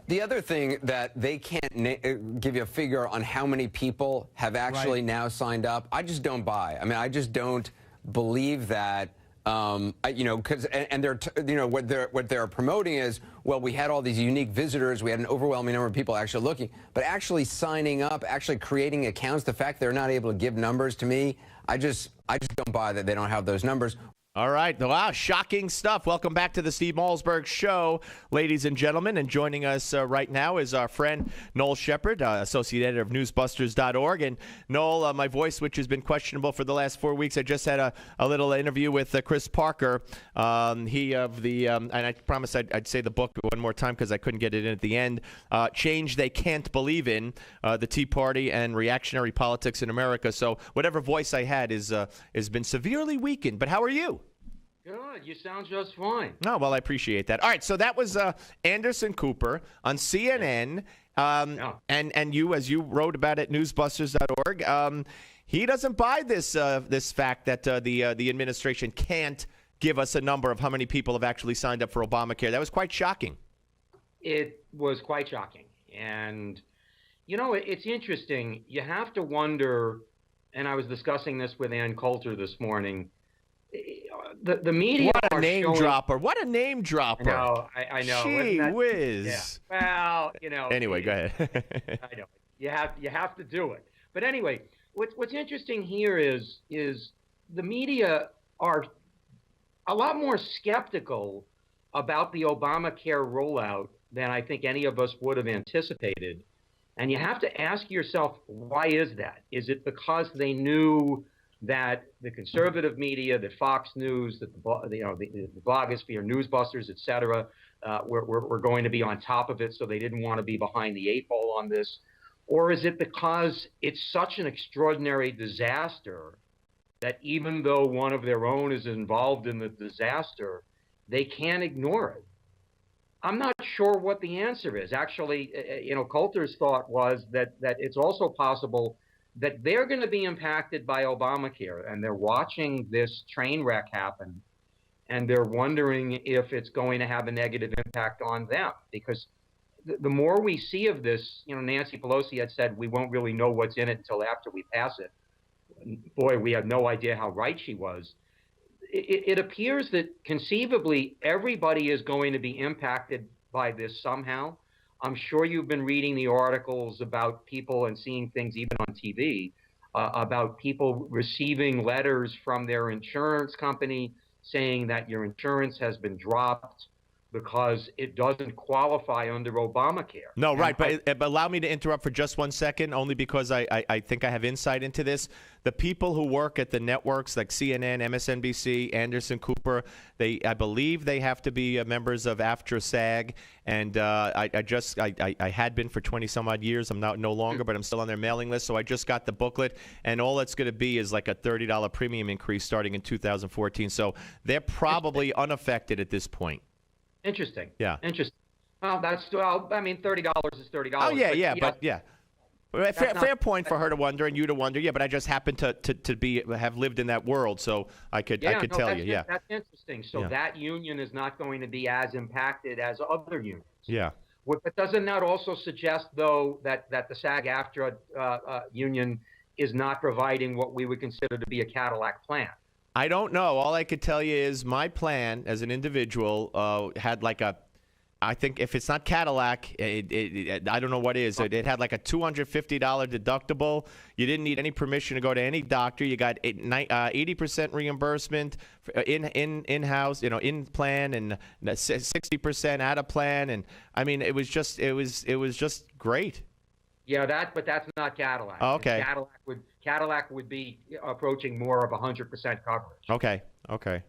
The other thing that they can't give you a figure on how many people have actually now signed up, I just don't buy. I mean, I just don't believe that. Because they're, what they're promoting is, well, we had all these unique visitors, we had an overwhelming number of people actually looking, but actually signing up, actually creating accounts, the fact they're not able to give numbers to me, I just don't buy that they don't have those numbers. All right. Wow, shocking stuff. Welcome back to the Steve Malzberg Show, ladies and gentlemen. And joining us right now is our friend Noel Sheppard, associate editor of newsbusters.org. And Noel, my voice, which has been questionable for the last 4 weeks, I just had a little interview with Chris Parker. He of the, and I promised I'd say the book one more time because I couldn't get it in at the end, Change They Can't Believe In, the Tea Party and Reactionary Politics in America. So whatever voice I had has been severely weakened. But how are you? Good. You sound just fine. Oh, well, I appreciate that. All right, so that was Anderson Cooper on CNN, and you, as you wrote about at newsbusters.org, he doesn't buy this fact that the administration can't give us a number of how many people have actually signed up for Obamacare. That was quite shocking. It was quite shocking. And, it's interesting. You have to wonder, and I was discussing this with Ann Coulter this morning, the media. What a name dropper! What a name dropper! I know. Gee whiz! Yeah. Well, Anyway, go ahead. I know. You have to do it. But anyway, what's interesting here is the media are a lot more skeptical about the Obamacare rollout than I think any of us would have anticipated. And you have to ask yourself, why is that? Is it because they knew that the conservative media, that Fox News, that the blogosphere, Newsbusters, et cetera, were going to be on top of it, so they didn't want to be behind the eight ball on this? Or is it because it's such an extraordinary disaster that even though one of their own is involved in the disaster, they can't ignore it? I'm not sure what the answer is. Actually, Coulter's thought was that it's also possible that they're going to be impacted by Obamacare, and they're watching this train wreck happen, and they're wondering if it's going to have a negative impact on them. Because the more we see of this, Nancy Pelosi had said we won't really know what's in it until after we pass it. Boy, we have no idea how right she was. It appears that conceivably everybody is going to be impacted by this somehow. I'm sure you've been reading the articles about people and seeing things even on TV about people receiving letters from their insurance company saying that your insurance has been dropped because it doesn't qualify under Obamacare. No, right, but allow me to interrupt for just 1 second, only because I think I have insight into this. The people who work at the networks like CNN, MSNBC, Anderson Cooper, I believe they have to be members of AFTRA-SAG, and I had been for 20-some-odd years. I'm no longer, but I'm still on their mailing list, so I just got the booklet, and all it's going to be is like a $30 premium increase starting in 2014, so they're probably unaffected at this point. Interesting. Yeah. Interesting. Well, $30 is $30. Oh, yeah. Fair point for her to wonder and you to wonder. Yeah, but I just happen to have lived in that world, so I could tell you. Yeah. That's interesting. So that union is not going to be as impacted as other unions. Yeah. But doesn't that also suggest, though, that the SAG-AFTRA union is not providing what we would consider to be a Cadillac plan? I don't know. All I could tell you is my plan as an individual had like I think if it's not Cadillac, I don't know what is. It had like a $250 deductible. You didn't need any permission to go to any doctor. You got 80% reimbursement in-house, in plan, and 60% out of plan. And I mean, it was just great. Yeah, but that's not Cadillac. Oh, okay. Cadillac would be approaching more of 100% coverage. Okay.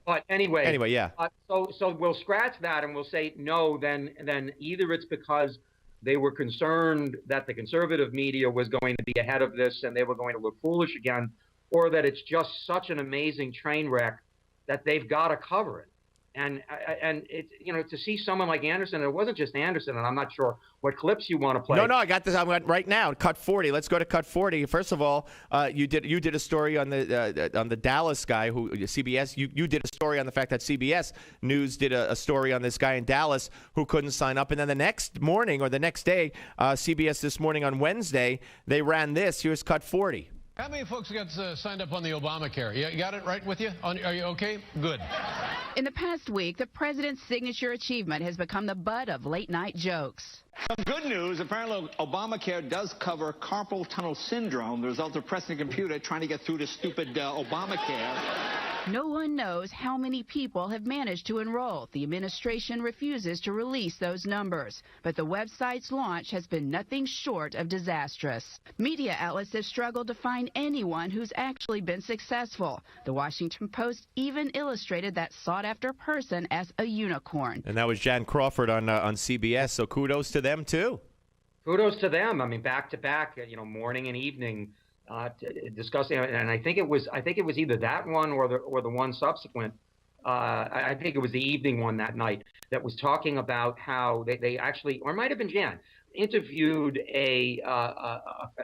But anyway, yeah. So we'll scratch that and we'll say no. Then either it's because they were concerned that the conservative media was going to be ahead of this and they were going to look foolish again, or that it's just such an amazing train wreck that they've got to cover it. and it's, to see someone like Anderson, and it wasn't just Anderson, and I'm not sure what clips you want to play. No, I got this. I'm right now. Cut 40. Let's go to cut 40. First of all, you did a story on the Dallas guy who CBS. You did a story on the fact that CBS News did a story on this guy in Dallas who couldn't sign up, and then the next morning or the next day, CBS This Morning on Wednesday, they ran this. Here's cut 40. How many folks got signed up on the Obamacare? You got it right with you? Are you okay? Good. In the past week, the president's signature achievement has become the butt of late-night jokes. Some good news. Apparently, Obamacare does cover carpal tunnel syndrome, the result of pressing a computer trying to get through to stupid Obamacare. No one knows how many people have managed to enroll. The administration refuses to release those numbers, but the website's launch has been nothing short of disastrous. Media outlets have struggled to find anyone who's actually been successful. The Washington Post even illustrated that sought-after person as a unicorn. And that was Jan Crawford on CBS, so kudos to them, too. Kudos to them. I mean, back to back, morning and evening, discussing, and I think it was either that one or the one subsequent. I think it was the evening one that night that was talking about how they actually, or it might have been Jan, interviewed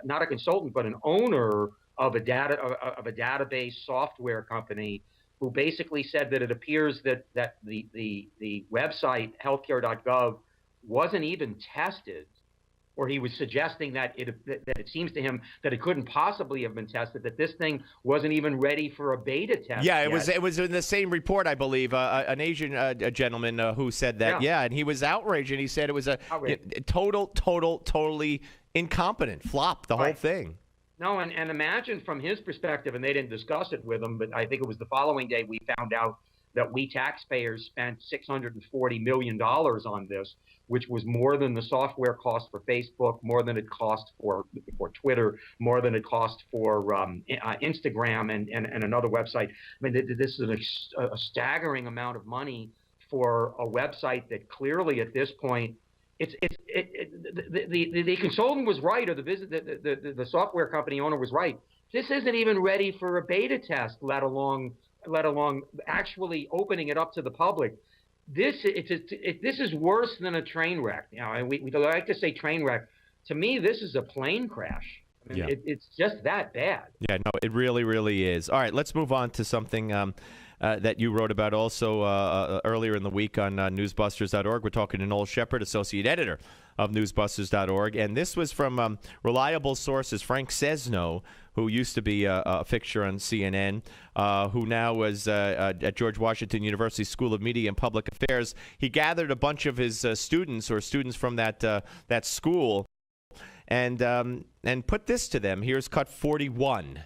not a consultant but an owner of a database software company who basically said that it appears that the website healthcare.gov wasn't even tested. Or he was suggesting that it seems to him that it couldn't possibly have been tested, that this thing wasn't even ready for a beta test. Yeah, yet. it was in the same report, I believe. An Asian gentleman who said that. Yeah, and he was outraged, and he said it was a totally incompetent flop, the whole thing. No, and imagine from his perspective, and they didn't discuss it with him, but I think it was the following day we found out that we taxpayers spent $640 million on this, which was more than the software cost for Facebook, more than it cost for Twitter, more than it cost for Instagram and another website. I mean, this is a staggering amount of money for a website that clearly at this point, the consultant was right, or the software company owner was right. This isn't even ready for a beta test, let alone actually opening it up to the public. This is worse than a train wreck. We like to say train wreck. To me, this is a plane crash. I mean, it's just that bad. Yeah, no, it really, really is. All right, let's move on to something that you wrote about also earlier in the week on newsbusters.org. We're talking to Noel Sheppard, associate editor of newsbusters.org. And this was from reliable sources, Frank Sesno, who used to be a fixture on CNN, who now was at George Washington University School of Media and Public Affairs. He gathered a bunch of his students from that school and put this to them. Here's cut 41.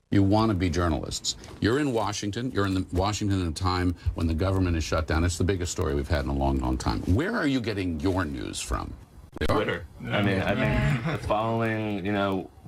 You want to be journalists. You're in Washington. You're in Washington at a time when the government is shut down. It's the biggest story we've had in a long, long time. Where are you getting your news from? Twitter. I mean,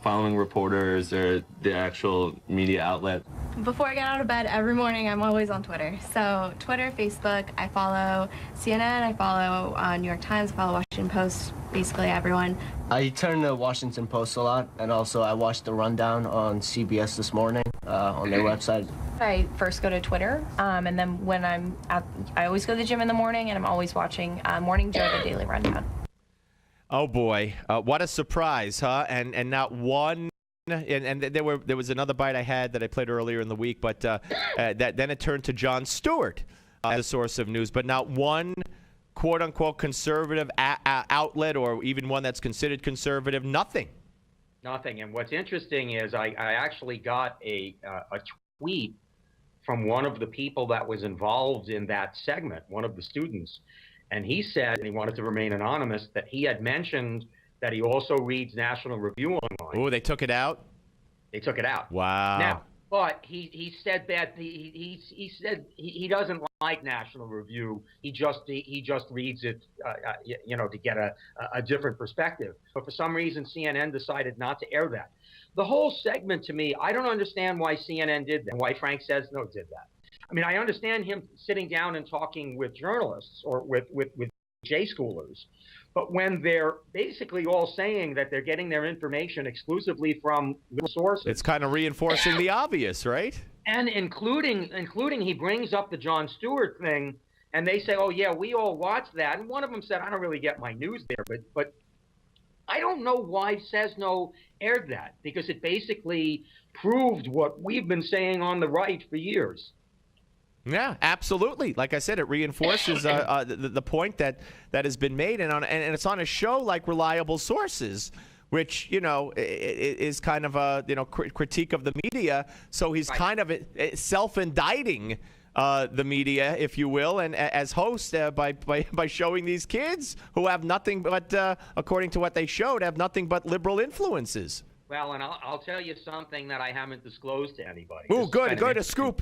following reporters or the actual media outlet. Before I get out of bed every morning, I'm always on Twitter. So Twitter, Facebook, I follow CNN, I follow New York Times, I follow Washington Post, basically everyone. I turn to Washington Post a lot, and also I watch the rundown on CBS This Morning on their website. I first go to Twitter, and then when I always go to the gym in the morning, and I'm always watching Morning Joe, the Daily Rundown. Oh boy, what a surprise, huh? And not one. And there was another bite I had that I played earlier in the week, but then it turned to Jon Stewart as a source of news, but not one quote-unquote conservative outlet or even one that's considered conservative. Nothing. And what's interesting is I actually got a tweet from one of the people that was involved in that segment, one of the students, and he said, and he wanted to remain anonymous, that he had mentioned that he also reads National Review online. Oh, they took it out? They took it out. Wow. Now, but he said that he said he doesn't like National Review. He just reads it, to get a different perspective. But for some reason, CNN decided not to air that. The whole segment, to me, I don't understand why CNN did that, why Frank Sesno did that. I mean, I understand him sitting down and talking with journalists or with J-schoolers, but when they're basically all saying that they're getting their information exclusively from sources. It's kind of reinforcing the obvious, right? And including he brings up the Jon Stewart thing, and they say, oh yeah, we all watched that. And one of them said, I don't really get my news there, but I don't know why Cesno aired that, because it basically proved what we've been saying on the right for years. Yeah, absolutely. Like I said, it reinforces the point that has been made, and it's on a show like Reliable Sources, which, you know, is kind of a, you know, critique of the media. So he's kind of self-indicting the media, if you will, and as host by showing these kids who have nothing but, according to what they showed, have nothing but liberal influences. Well, and I'll tell you something that I haven't disclosed to anybody. Ooh, good. A scoop.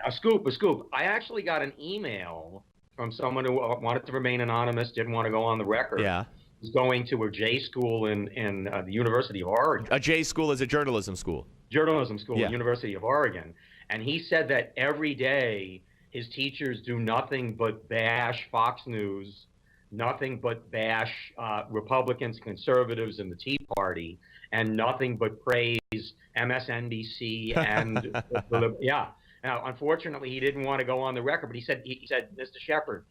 A scoop. I actually got an email from someone who wanted to remain anonymous, didn't want to go on the record. Yeah. Was going to a J school in the University of Oregon. A J school is a journalism school. Journalism school, yeah. University of Oregon. And he said that every day his teachers do nothing but bash Fox News, nothing but bash Republicans, conservatives, and the Tea Party, and nothing but praise MSNBC and yeah. Now, unfortunately, he didn't want to go on the record, but he said, Mr. Sheppard,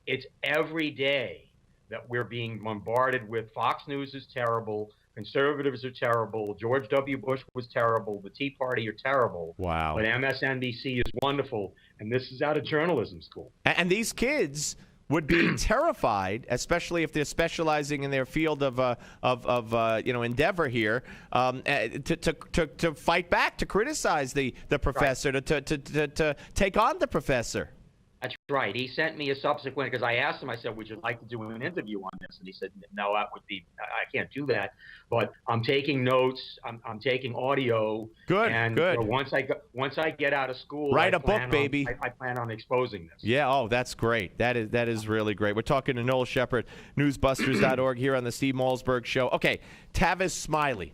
it's every day that we're being bombarded with Fox News is terrible, conservatives are terrible, George W. Bush was terrible, the Tea Party are terrible. Wow. But MSNBC is wonderful, and this is out of journalism school. And these kids would be terrified, especially if they're specializing in their field of endeavor here, to fight back, to criticize the professor, right. to take on the professor. That's right. He sent me a subsequent, because I asked him, I said, would you like to do an interview on this? And he said, no, I can't do that. But I'm taking notes. I'm taking audio. Good, and good. Once I get out of school, write a book, baby. I plan on exposing this. Yeah. Oh, that's great. That is really great. We're talking to Noel Sheppard, newsbusters.org here on the Steve Malzberg Show. Okay, Tavis Smiley.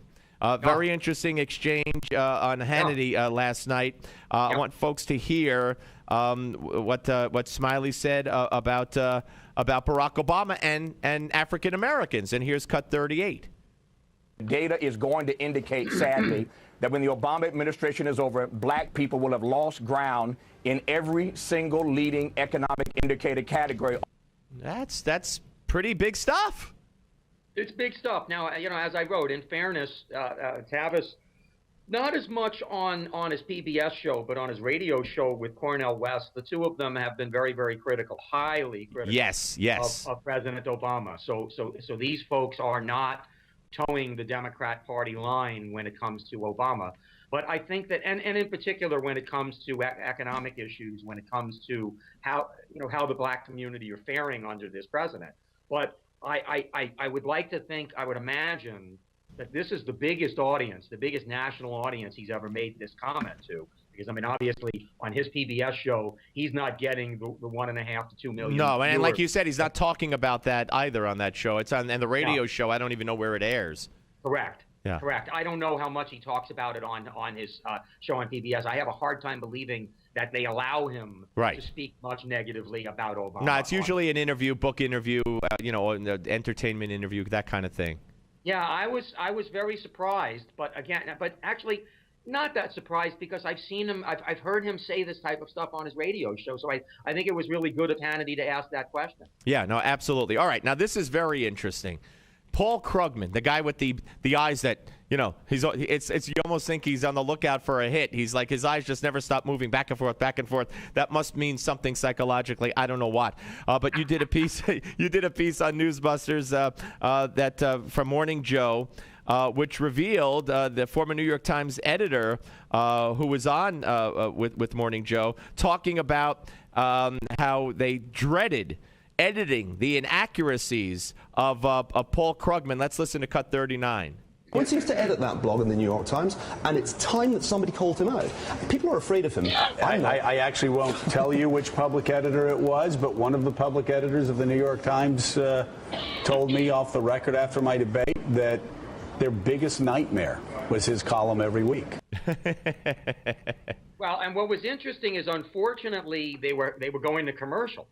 Very interesting exchange on Hannity last night. I want folks to hear what Smiley said about Barack Obama and African Americans. And here's cut 38. Data is going to indicate, sadly, that when the Obama administration is over, black people will have lost ground in every single leading economic indicator category. That's pretty big stuff. It's big stuff. Now, you know, as I wrote, in fairness, Tavis, not as much on his PBS show, but on his radio show with Cornel West, the two of them have been very, very critical, highly critical. Yes. Of President Obama. So these folks are not towing the Democrat Party line when it comes to Obama. But I think that, and in particular, when it comes to economic issues, when it comes to how the black community are faring under this president. But I would like to think, I would imagine that this is the biggest audience, the biggest national audience he's ever made this comment to. Because, I mean, obviously, on his PBS show, he's not getting the 1.5 to 2 million. No, and viewers. like you said, he's not talking about that either on that show. It's on the radio show. I don't even know where it airs. Correct. Yeah. Correct. I don't know how much he talks about it on his show on PBS. I have a hard time believing that they allow him to speak much negatively about Obama. No, it's usually an interview, book interview, an entertainment interview, that kind of thing. Yeah, I was very surprised, but actually not that surprised, because I've seen him, I've heard him say this type of stuff on his radio show. So I think it was really good of Hannity to ask that question. Yeah, no, absolutely. All right, now this is very interesting. Paul Krugman, the guy with the eyes that, you almost think he's on the lookout for a hit. He's like, his eyes just never stop moving back and forth, back and forth. That must mean something psychologically. I don't know what. But you did a piece on Newsbusters that from Morning Joe, which revealed the former New York Times editor who was on with Morning Joe talking about how they dreaded editing the inaccuracies of Paul Krugman. Let's listen to cut 39. One seems to edit that blog in the New York Times, and it's time that somebody called him out. People are afraid of him. I actually won't tell you which public editor it was, but one of the public editors of the New York Times told me off the record after my debate that their biggest nightmare was his column every week. Well, and what was interesting is, unfortunately, they were going to commercial.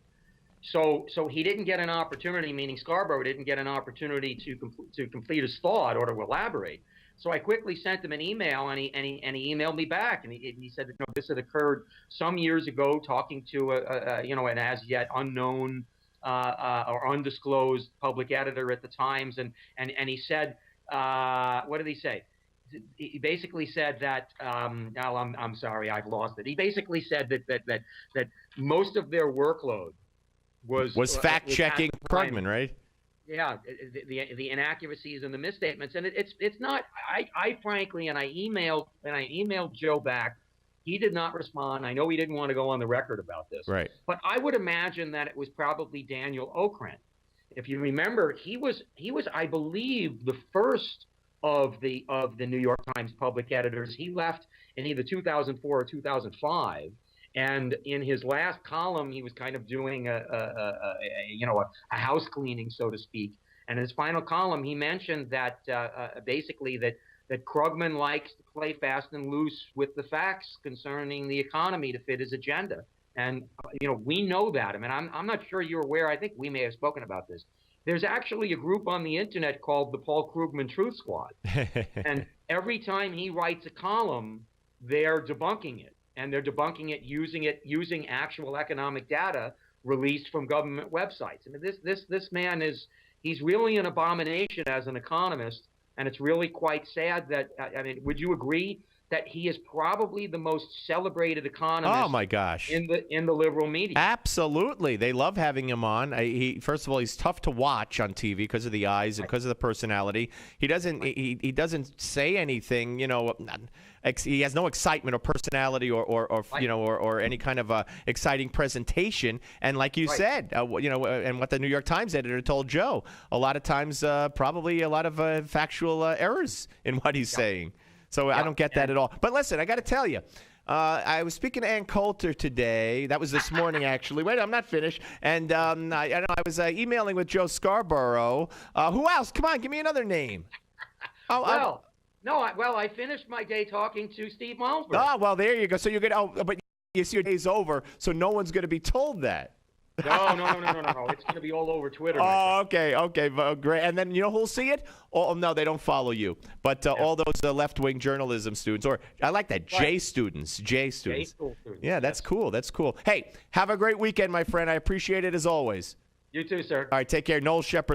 So he didn't get an opportunity, meaning Scarborough didn't get an opportunity to complete his thought or to elaborate. So I quickly sent him an email, and he emailed me back, and he said that, this had occurred some years ago, talking to an as yet unknown or undisclosed public editor at the Times, and he said, what did he say? He basically said that I'm sorry, I've lost it. He basically said that most of their workload was fact-checking Krugman, right? Yeah, the inaccuracies and the misstatements, and it's not. I frankly, and I emailed Joe back. He did not respond. I know he didn't want to go on the record about this, right? But I would imagine that it was probably Daniel Okrent. If you remember, he was I believe the first of the New York Times public editors. He left in either 2004 or 2005. And in his last column, he was kind of doing a house cleaning, so to speak. And in his final column, he mentioned that basically that Krugman likes to play fast and loose with the facts concerning the economy to fit his agenda. And we know that. I mean, I'm not sure you're aware. I think we may have spoken about this. There's actually a group on the internet called the Paul Krugman Truth Squad, and every time he writes a column, they're debunking it. And they're debunking it using actual economic data released from government websites. I mean, this man he's really an abomination as an economist, and it's really quite sad that would you agree that he is probably the most celebrated economist? Oh my gosh! In the liberal media. Absolutely, they love having him on. First of all, he's tough to watch on TV because of the eyes and because of the personality. He doesn't say anything. He has no excitement or personality or any kind of exciting presentation. And like you said, and what the New York Times editor told Joe, a lot of times probably a lot of factual errors in what he's saying. So I don't get that at all. But listen, I got to tell you, I was speaking to Ann Coulter today. That was this morning, actually. Wait, I'm not finished. And I was emailing with Joe Scarborough. Who else? Come on, give me another name. I finished my day talking to Steve Malmsberg. Oh, well, there you go. So you're good. Oh, but your day's over, so no one's going to be told that. No. It's going to be all over Twitter. Oh, okay, great. And then who'll see it? Oh, no, they don't follow you. But all those left-wing journalism students, or I like that, J students. Yeah, that's cool. That's cool. Hey, have a great weekend, my friend. I appreciate it as always. You too, sir. All right, take care. Noel Sheppard.